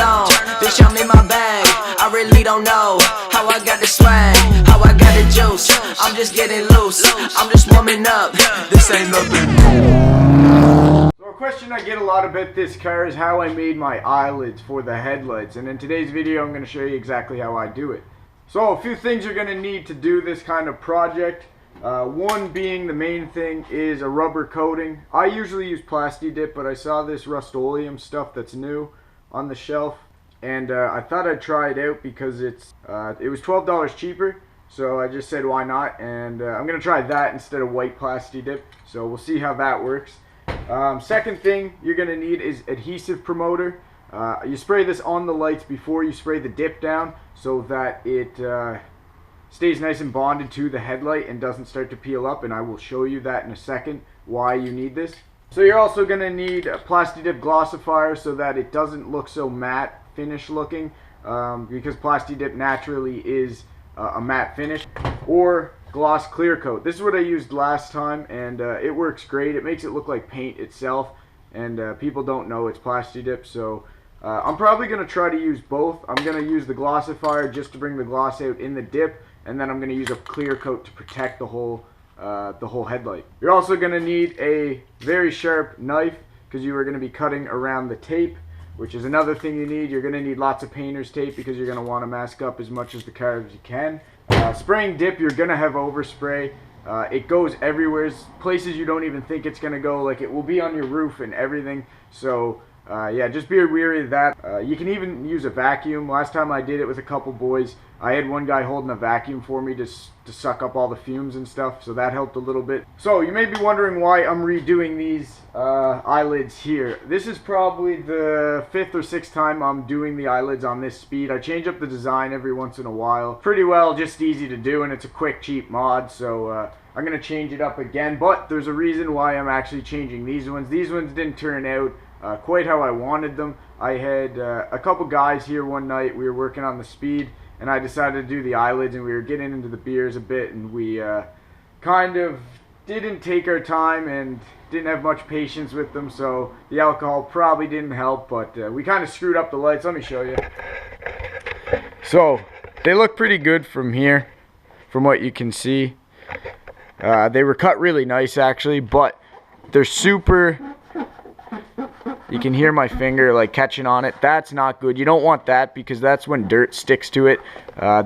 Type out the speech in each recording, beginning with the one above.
zone. Bitch, I'm in my bag. I really don't know how I got the swag, how I got the juice. I'm just getting loose, I'm just warming up. This ain't nothing. So a question I get a lot about this car is how I made my eyelids for the headlights, and in today's video I'm going to show you exactly how I do it. So a few things you're going to need to do this kind of project. One being, the main thing is a rubber coating. I usually use Plasti dip, but I saw this Rust-Oleum stuff that's new on the shelf, and I thought I'd try it out because it was $12 cheaper. So I just said why not, and I'm going to try that instead of white Plasti dip. So we'll see how that works. Second thing you're going to need is adhesive promoter. You spray this on the lights before you spray the dip down so that it stays nice and bonded to the headlight and doesn't start to peel up, and I will show you that in a second why you need this. So you're also going to need a Plasti dip glossifier so that it doesn't look so matte finish looking, because Plasti dip naturally is a matte finish, or gloss clear coat. This is what I used last time, and it works great. It makes it look like paint itself, and people don't know it's Plasti dip. So I'm probably going to try to use both. I'm going to use the glossifier just to bring the gloss out in the dip, and then I'm going to use a clear coat to protect the whole headlight. You're also going to need a very sharp knife because you are going to be cutting around the tape, which is another thing you need. You're going to need lots of painter's tape because you're going to want to mask up as much as the car as you can. Spraying dip, you're going to have overspray. It goes everywhere, places you don't even think it's going to go. Like, it will be on your roof and everything. So yeah, just be wary of that. You can even use a vacuum. Last time I did it with a couple boys, I had one guy holding a vacuum for me to suck up all the fumes and stuff, so that helped a little bit. So you may be wondering why I'm redoing these eyelids here. This is probably the 5th or 6th time I'm doing the eyelids on this speed. I change up the design every once in a while. Pretty well just easy to do, and it's a quick, cheap mod, so I'm going to change it up again. But there's a reason why I'm actually changing these ones. These ones didn't turn out quite how I wanted them. I had a couple guys here one night. We were working on the speed, and I decided to do the eyelids, and we were getting into the beers a bit, and we kind of didn't take our time and didn't have much patience with them, so the alcohol probably didn't help, but we kind of screwed up the lights. Let me show you. So they look pretty good from here, from what you can see. They were cut really nice actually, but they're super... You can hear my finger like catching on it. That's not good. You don't want that because that's when dirt sticks to it.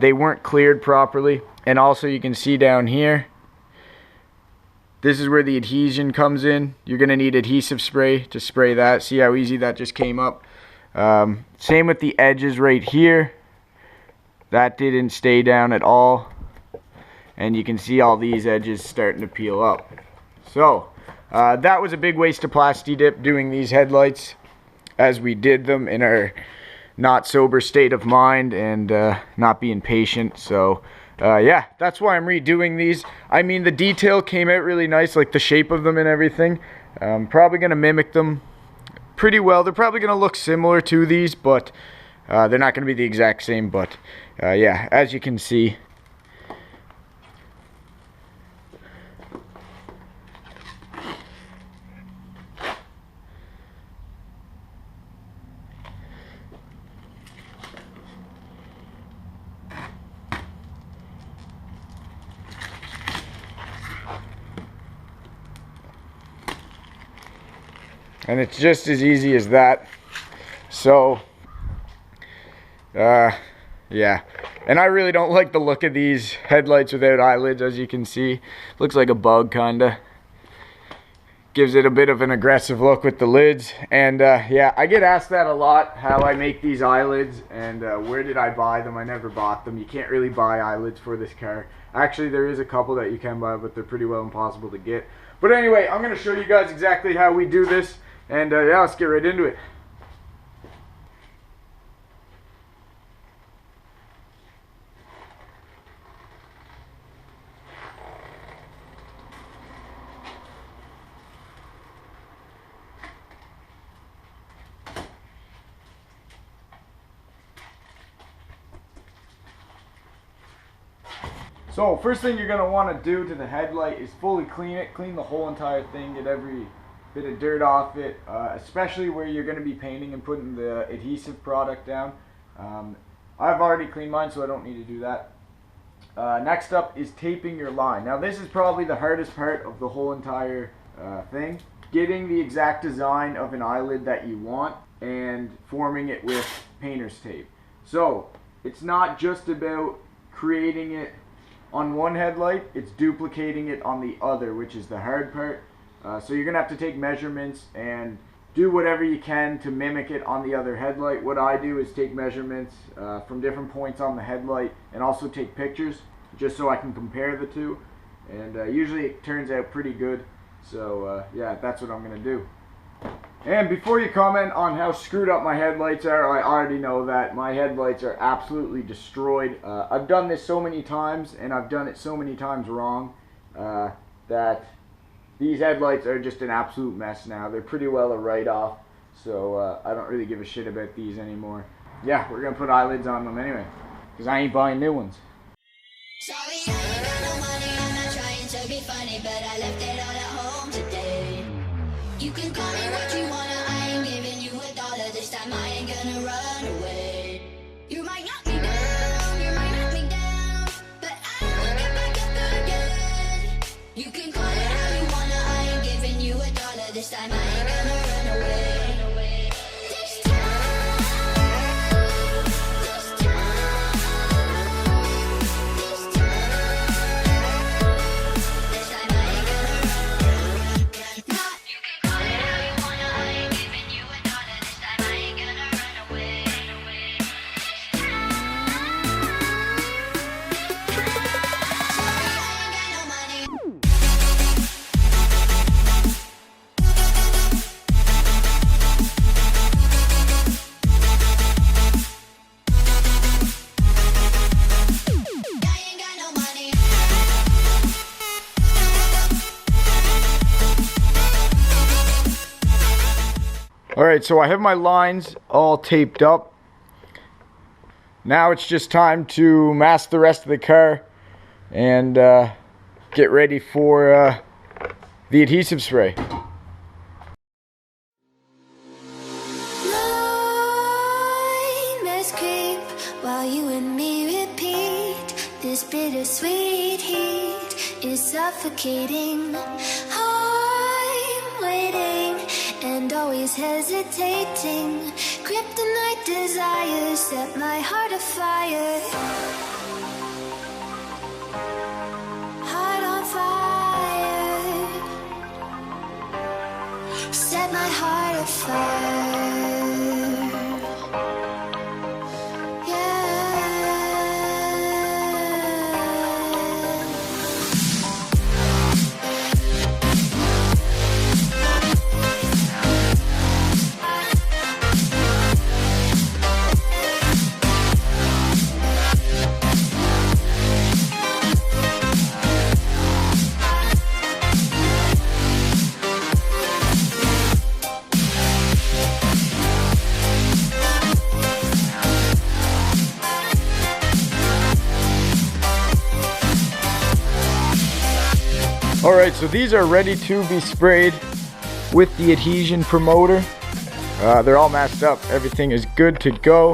They weren't cleared properly. And also you can see down here, this is where the adhesion comes in. You're going to need adhesive spray to spray that. See how easy that just came up? Same with the edges right here. That didn't stay down at all. And you can see all these edges starting to peel up. So that was a big waste of Plasti dip doing these headlights as we did them in our not sober state of mind and not being patient. So yeah, that's why I'm redoing these. I mean, the detail came out really nice, like the shape of them and everything. Probably going to mimic them pretty well. They're probably going to look similar to these, but they're not going to be the exact same. But yeah, as you can see, and it's just as easy as that. So yeah, and I really don't like the look of these headlights without eyelids. As you can see, looks like a bug kinda. Gives it a bit of an aggressive look with the lids. And yeah, I get asked that a lot, how I make these eyelids and where did I buy them. I never bought them. You can't really buy eyelids for this car. Actually, there is a couple that you can buy, but they're pretty well impossible to get. But anyway, I'm going to show you guys exactly how we do this. And yeah, let's get right into it. So first thing you're going to want to do to the headlight is fully clean it. Clean the whole entire thing. Get every bit of dirt off it, especially where you're going to be painting and putting the adhesive product down. I've already cleaned mine, so I don't need to do that. Next up is taping your line. Now this is probably the hardest part of the whole entire thing. Getting the exact design of an eyelid that you want and forming it with painter's tape. So it's not just about creating it on one headlight, it's duplicating it on the other, which is the hard part. So you're gonna have to take measurements and do whatever you can to mimic it on the other headlight. What I do is take measurements from different points on the headlight and also take pictures just so I can compare the two, and usually it turns out pretty good. So yeah, that's what I'm gonna do. And before you comment on how screwed up my headlights are, I already know that my headlights are absolutely destroyed. I've done this so many times, and I've done it so many times wrong, that these headlights are just an absolute mess now. They're pretty well a write-off, so I don't really give a shit about these anymore. Yeah, we're gonna put eyelids on them anyway, because I ain't buying new ones. Sorry, I ain't got no money, I'm not trying to be funny, but I left it all at home today. You can call me what you wanna, I ain't giving you $1 this time, I ain't gonna run away. You might knock me down, but I will get back up again. You can call it how you wanna, I ain't giving you $1 this time, I ain't gonna run away. Alright, so I have my lines all taped up. Now it's just time to mask the rest of the car and get ready for the adhesive spray. Nightmares creep while you and me repeat. This bittersweet heat is suffocating. I'm waiting and always hesitating. Kryptonite desires set my heart afire. Heart on fire. Set my heart afire. Alright, so these are ready to be sprayed with the adhesion promoter. They're all masked up. Everything is good to go.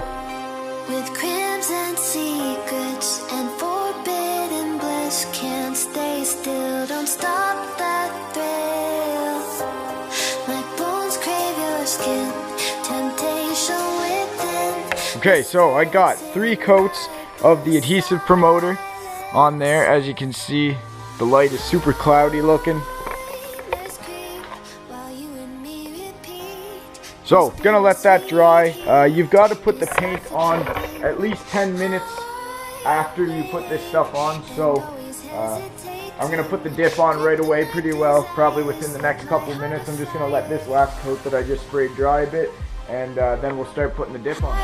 With crimson secrets and forbidden bliss, can't stay still, don't stop that thrill. My bones crave your skin, temptation within. Okay, so I got 3 coats of the adhesive promoter on there. As you can see, the light is super cloudy looking. So, gonna let that dry. You've got to put the paint on at least 10 minutes after you put this stuff on. So, I'm gonna put the dip on right away pretty well, probably within the next couple minutes. I'm just gonna let this last coat that I just sprayed dry a bit, and then we'll start putting the dip on.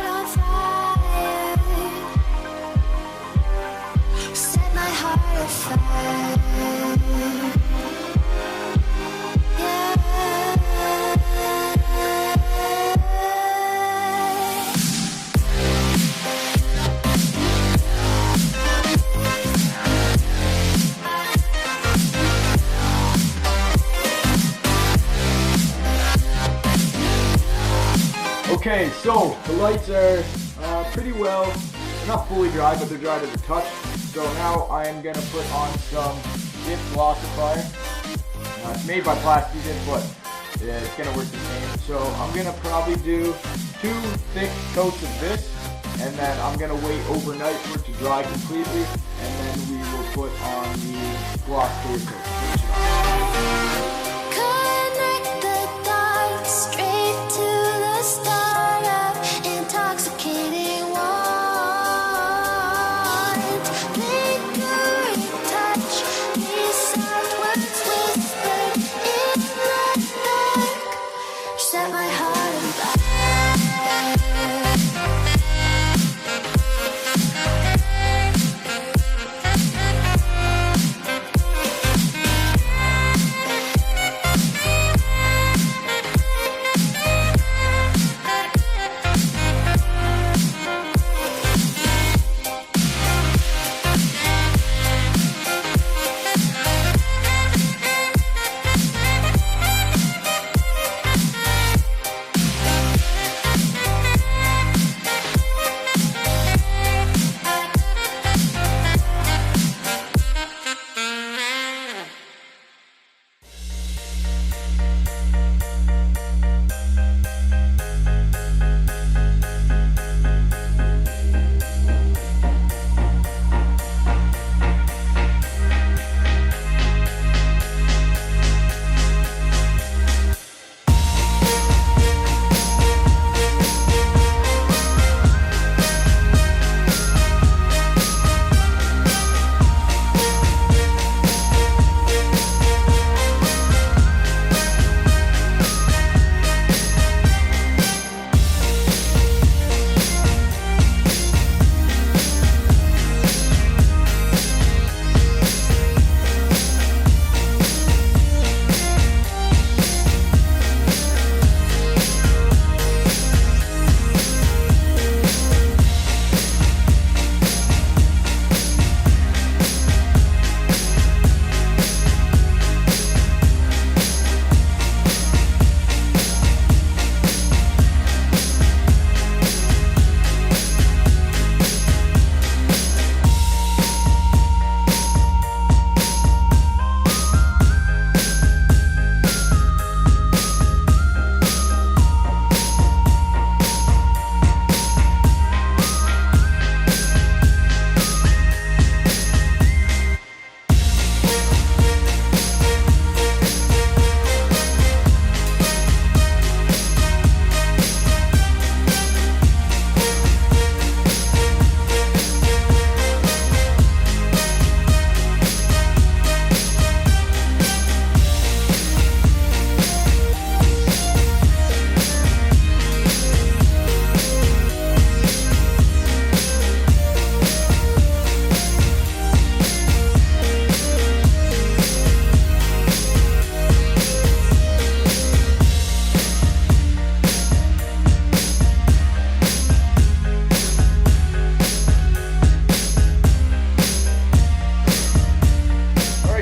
Okay, so the lights are pretty well, not fully dry, but they're dry to the touch. So now I am going to put on some dip glossifier. It's made by Plasti, but yeah, it's going to work the same. So I'm going to probably do 2 thick coats of this, and then I'm going to wait overnight for it to dry completely, and then we will put on the gloss clear coat. Connect the dots straight to the start of intoxicating wine. Lingering touch, these soft words whispered in the dark. Set my heart on fire.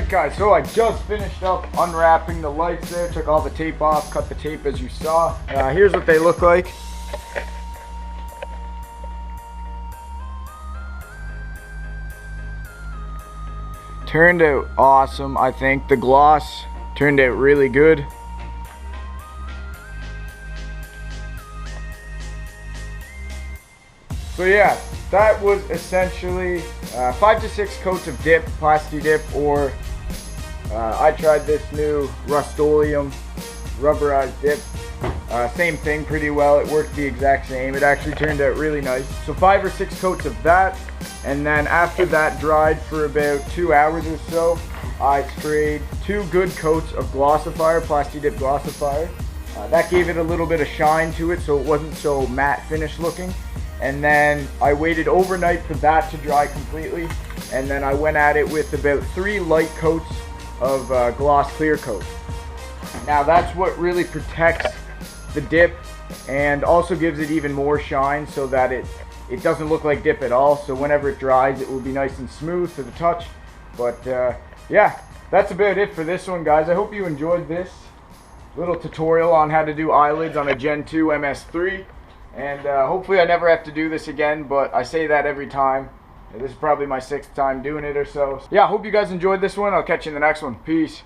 Guys, so I just finished up unwrapping the lights there, took all the tape off, cut the tape as you saw. Here's what they look like. Turned out awesome, I think. The gloss turned out really good. So yeah, that was essentially 5 to 6 coats of dip, Plasti dip, or I tried this new Rust-Oleum rubberized dip. Same thing pretty well. It worked the exact same. It actually turned out really nice. So 5 or 6 coats of that, and then after that dried for about 2 hours or so, I sprayed 2 good coats of glossifier, Plasti dip glossifier. That gave it a little bit of shine to it, so it wasn't so matte finish looking. And then I waited overnight for that to dry completely, and then I went at it with about 3 light coats of gloss clear coat. Now that's what really protects the dip and also gives it even more shine, so that it doesn't look like dip at all. So whenever it dries, it will be nice and smooth to the touch. But yeah, that's about it for this one, guys. I hope you enjoyed this little tutorial on how to do eyelids on a Gen 2 MS3. And hopefully I never have to do this again, but I say that every time. This is probably my 6th time doing it or so. Yeah, I hope you guys enjoyed this one. I'll catch you in the next one. Peace.